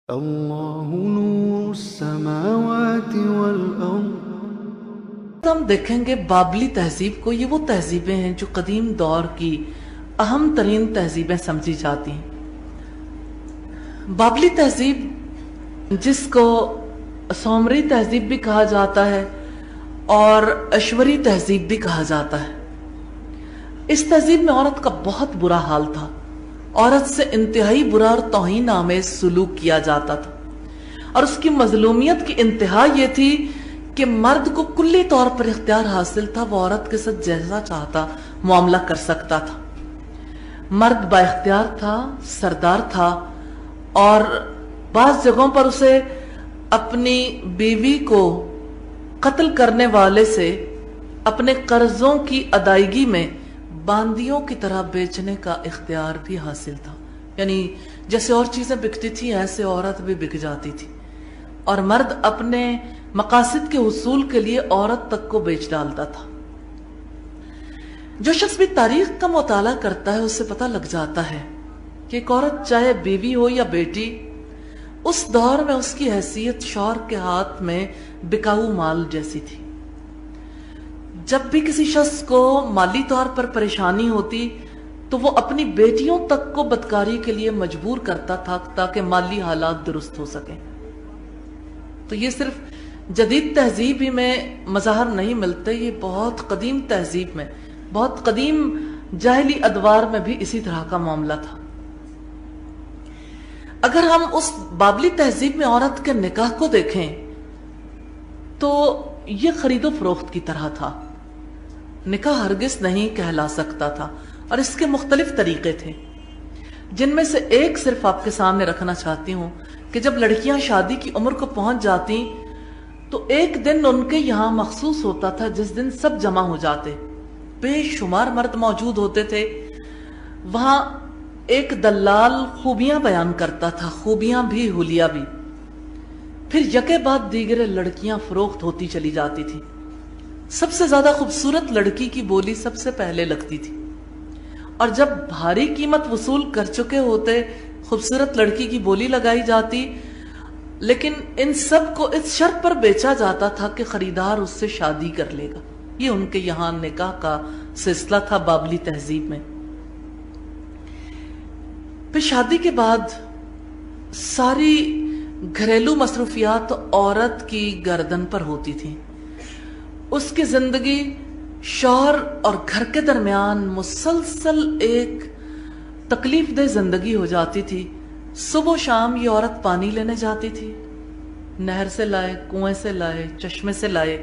اللہ نور السماوات والارض۔ ہم دیکھیں گے بابلی تہذیب کو، یہ وہ تہذیبیں ہیں جو قدیم دور کی اہم ترین تہذیبیں سمجھی جاتی ہیں۔ بابلی تہذیب جس کو سومری تہذیب بھی کہا جاتا ہے اور اشوری تہذیب بھی کہا جاتا ہے، اس تہذیب میں عورت کا بہت برا حال تھا۔ عورت سے انتہائی برا اور توہین آمیز سلوک کیا جاتا تھا، اور اس کی مظلومیت کی انتہا یہ تھی کہ مرد کو کلی طور پر اختیار حاصل تھا، وہ عورت کے ساتھ جیسا چاہتا معاملہ کر سکتا تھا۔ مرد با اختیار تھا، سردار تھا، اور بعض جگہوں پر اسے اپنی بیوی کو قتل کرنے والے سے اپنے قرضوں کی ادائیگی میں باندیوں کی طرح بیچنے کا اختیار بھی حاصل تھا۔ یعنی جیسے اور چیزیں بکتی تھی ایسے عورت بھی بک جاتی تھی، اور مرد اپنے مقاصد کے حصول کے لیے عورت تک کو بیچ ڈالتا تھا۔ جو شخص بھی تاریخ کا مطالعہ کرتا ہے اسے پتہ لگ جاتا ہے کہ ایک عورت چاہے بیوی ہو یا بیٹی، اس دور میں اس کی حیثیت شوہر کے ہاتھ میں بکاؤ مال جیسی تھی۔ جب بھی کسی شخص کو مالی طور پر پریشانی ہوتی تو وہ اپنی بیٹیوں تک کو بدکاری کے لیے مجبور کرتا تھا تاکہ مالی حالات درست ہو سکیں۔ تو یہ صرف جدید تہذیب ہی میں مظاہر نہیں ملتے، یہ بہت قدیم تہذیب میں، بہت قدیم جاہلی ادوار میں بھی اسی طرح کا معاملہ تھا۔ اگر ہم اس بابلی تہذیب میں عورت کے نکاح کو دیکھیں تو یہ خرید و فروخت کی طرح تھا۔ نکاح ہرگز نہیں کہلا سکتا تھا، اور اس کے مختلف طریقے تھے، جن میں سے ایک صرف آپ کے سامنے رکھنا چاہتی ہوں کہ جب لڑکیاں شادی کی عمر کو پہنچ جاتی تو ایک دن ان کے یہاں مخصوص ہوتا تھا جس دن سب جمع ہو جاتے، بے شمار مرد موجود ہوتے تھے۔ وہاں ایک دلال خوبیاں بیان کرتا تھا، خوبیاں بھی حلیہ بھی، پھر یکے بعد دیگر لڑکیاں فروخت ہوتی چلی جاتی تھی۔ سب سے زیادہ خوبصورت لڑکی کی بولی سب سے پہلے لگتی تھی، اور جب بھاری قیمت وصول کر چکے ہوتے خوبصورت لڑکی کی بولی لگائی جاتی، لیکن ان سب کو اس شرط پر بیچا جاتا تھا کہ خریدار اس سے شادی کر لے گا۔ یہ ان کے یہاں نکاح کا سلسلہ تھا بابلی تہذیب میں۔ پھر شادی کے بعد ساری گھریلو مصروفیات عورت کی گردن پر ہوتی تھی۔ اس کی زندگی شوہر اور گھر کے درمیان مسلسل ایک تکلیف دہ زندگی ہو جاتی تھی۔ صبح و شام یہ عورت پانی لینے جاتی تھی، نہر سے لائے، کنویں سے لائے، چشمے سے لائے،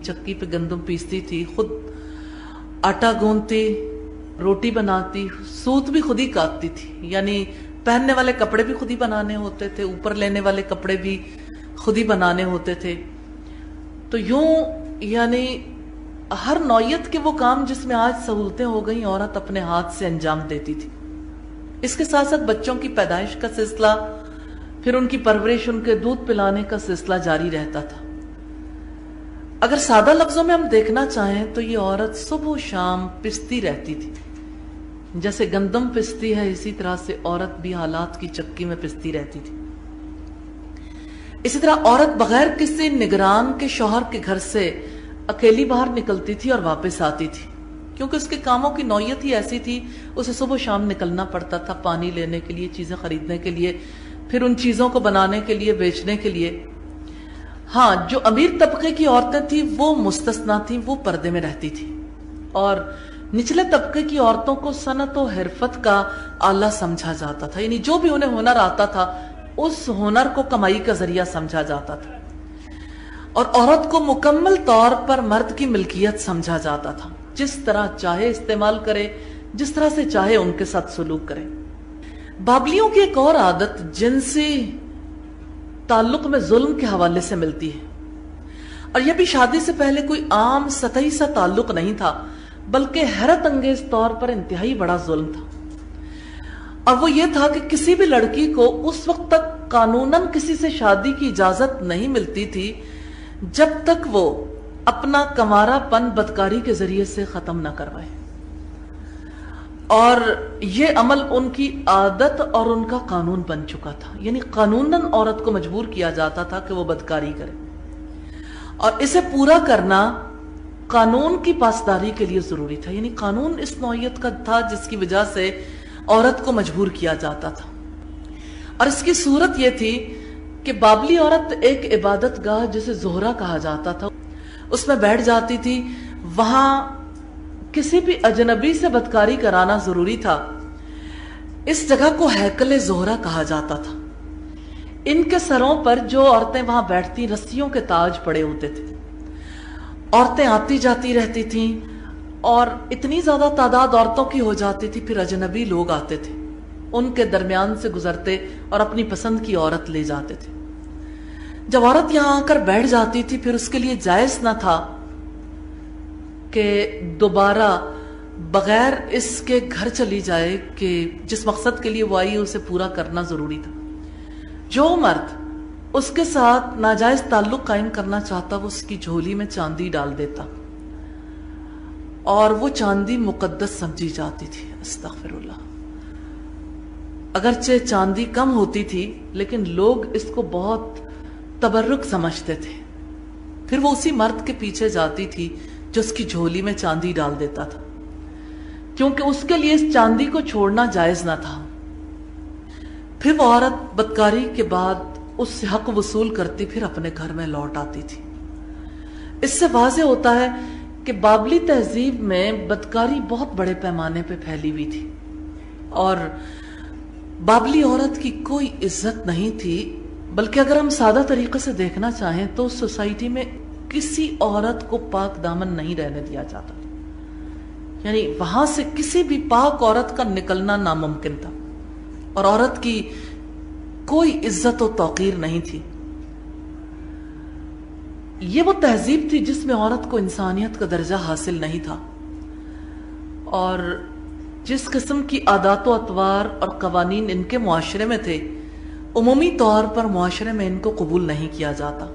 چکی پہ گندم پیستی تھی، خود آٹا گوندتی، روٹی بناتی، سوت بھی خود ہی کاٹتی تھی، یعنی پہننے والے کپڑے بھی خود ہی بنانے ہوتے تھے، اوپر لینے والے کپڑے بھی خود ہی بنانے ہوتے تھے۔ تو یوں یعنی ہر نوعیت کے وہ کام جس میں آج سہولتیں ہو گئیں عورت اپنے ہاتھ سے انجام دیتی تھی۔ اس کے ساتھ ساتھ بچوں کی پیدائش کا سلسلہ، پھر ان کی پرورش، ان کے دودھ پلانے کا سلسلہ جاری رہتا تھا۔ اگر سادہ لفظوں میں ہم دیکھنا چاہیں تو یہ عورت صبح و شام پستی رہتی تھی، جیسے گندم پستی ہے اسی طرح سے عورت بھی حالات کی چکی میں پستی رہتی تھی۔ اسی طرح عورت بغیر کسی نگران کے شوہر کے گھر سے اکیلی باہر نکلتی تھی اور واپس آتی تھی، کیونکہ اس کے کاموں کی نوعیت ہی ایسی تھی، اسے صبح و شام نکلنا پڑتا تھا پانی لینے کے لیے، چیزیں خریدنے کے لیے، پھر ان چیزوں کو بنانے کے لیے، بیچنے کے لیے۔ ہاں، جو امیر طبقے کی عورتیں تھیں وہ مستثنا تھیں، وہ پردے میں رہتی تھیں، اور نچلے طبقے کی عورتوں کو صنعت و حرفت کا آلہ سمجھا جاتا تھا، یعنی جو بھی انہیں ہنر آتا تھا اس ہنر کو کمائی کا ذریعہ سمجھا جاتا تھا، اور عورت کو مکمل طور پر مرد کی ملکیت سمجھا جاتا تھا، جس طرح چاہے استعمال کرے، جس طرح سے چاہے ان کے ساتھ سلوک کرے۔ بابلیوں کی ایک اور عادت جنسی تعلق میں ظلم کے حوالے سے ملتی ہے، اور یہ بھی شادی سے پہلے کوئی عام سطحی سا تعلق نہیں تھا، بلکہ حیرت انگیز طور پر انتہائی بڑا ظلم تھا، اور وہ یہ تھا کہ کسی بھی لڑکی کو اس وقت تک قانوناً کسی سے شادی کی اجازت نہیں ملتی تھی جب تک وہ اپنا کنوارا پن بدکاری کے ذریعے سے ختم نہ کروائے۔ اور یہ عمل ان کی عادت اور ان کا قانون بن چکا تھا، یعنی قانوناً عورت کو مجبور کیا جاتا تھا کہ وہ بدکاری کرے، اور اسے پورا کرنا قانون کی پاسداری کے لیے ضروری تھا، یعنی قانون اس نوعیت کا تھا جس کی وجہ سے عورت کو مجبور کیا جاتا تھا۔ اور اس کی صورت یہ تھی کہ بابلی عورت ایک عبادت گاہ جسے زہرہ کہا جاتا تھا اس میں بیٹھ جاتی تھی، وہاں کسی بھی اجنبی سے بدکاری کرانا ضروری تھا۔ اس جگہ کو ہیکل زہرہ کہا جاتا تھا۔ ان کے سروں پر جو عورتیں وہاں بیٹھتی رسیوں کے تاج پڑے ہوتے تھے، عورتیں آتی جاتی رہتی تھیں اور اتنی زیادہ تعداد عورتوں کی ہو جاتی تھی، پھر اجنبی لوگ آتے تھے ان کے درمیان سے گزرتے اور اپنی پسند کی عورت لے جاتے تھے۔ جب عورت یہاں آ کر بیٹھ جاتی تھی پھر اس کے لیے جائز نہ تھا کہ دوبارہ بغیر اس کے گھر چلی جائے کہ جس مقصد کے لیے وہ آئی اسے پورا کرنا ضروری تھا۔ جو مرد اس کے ساتھ ناجائز تعلق قائم کرنا چاہتا وہ اس کی جھولی میں چاندی ڈال دیتا، اور وہ چاندی مقدس سمجھی جاتی تھی۔ استغفر اللہ۔ اگرچہ چاندی کم ہوتی تھی لیکن لوگ اس کو بہت تبرک سمجھتے تھے، پھر وہ اسی مرد کے پیچھے جاتی تھی جو اس کی جھولی میں چاندی ڈال دیتا تھا، کیونکہ اس کے لیے اس چاندی کو چھوڑنا جائز نہ تھا۔ پھر وہ عورت بدکاری کے بعد اس سے حق وصول کرتی، پھر اپنے گھر میں لوٹ آتی تھی۔ اس سے واضح ہوتا ہے کہ بابلی تہذیب میں بدکاری بہت بڑے پیمانے پہ پھیلی ہوئی تھی، اور بابلی عورت کی کوئی عزت نہیں تھی، بلکہ اگر ہم سادہ طریقے سے دیکھنا چاہیں تو سوسائٹی میں کسی عورت کو پاک دامن نہیں رہنے دیا جاتا، یعنی وہاں سے کسی بھی پاک عورت کا نکلنا ناممکن تھا، اور عورت کی کوئی عزت و توقیر نہیں تھی۔ یہ وہ تہذیب تھی جس میں عورت کو انسانیت کا درجہ حاصل نہیں تھا، اور جس قسم کی عادات و اطوار اور قوانین ان کے معاشرے میں تھے عمومی طور پر معاشرے میں ان کو قبول نہیں کیا جاتا۔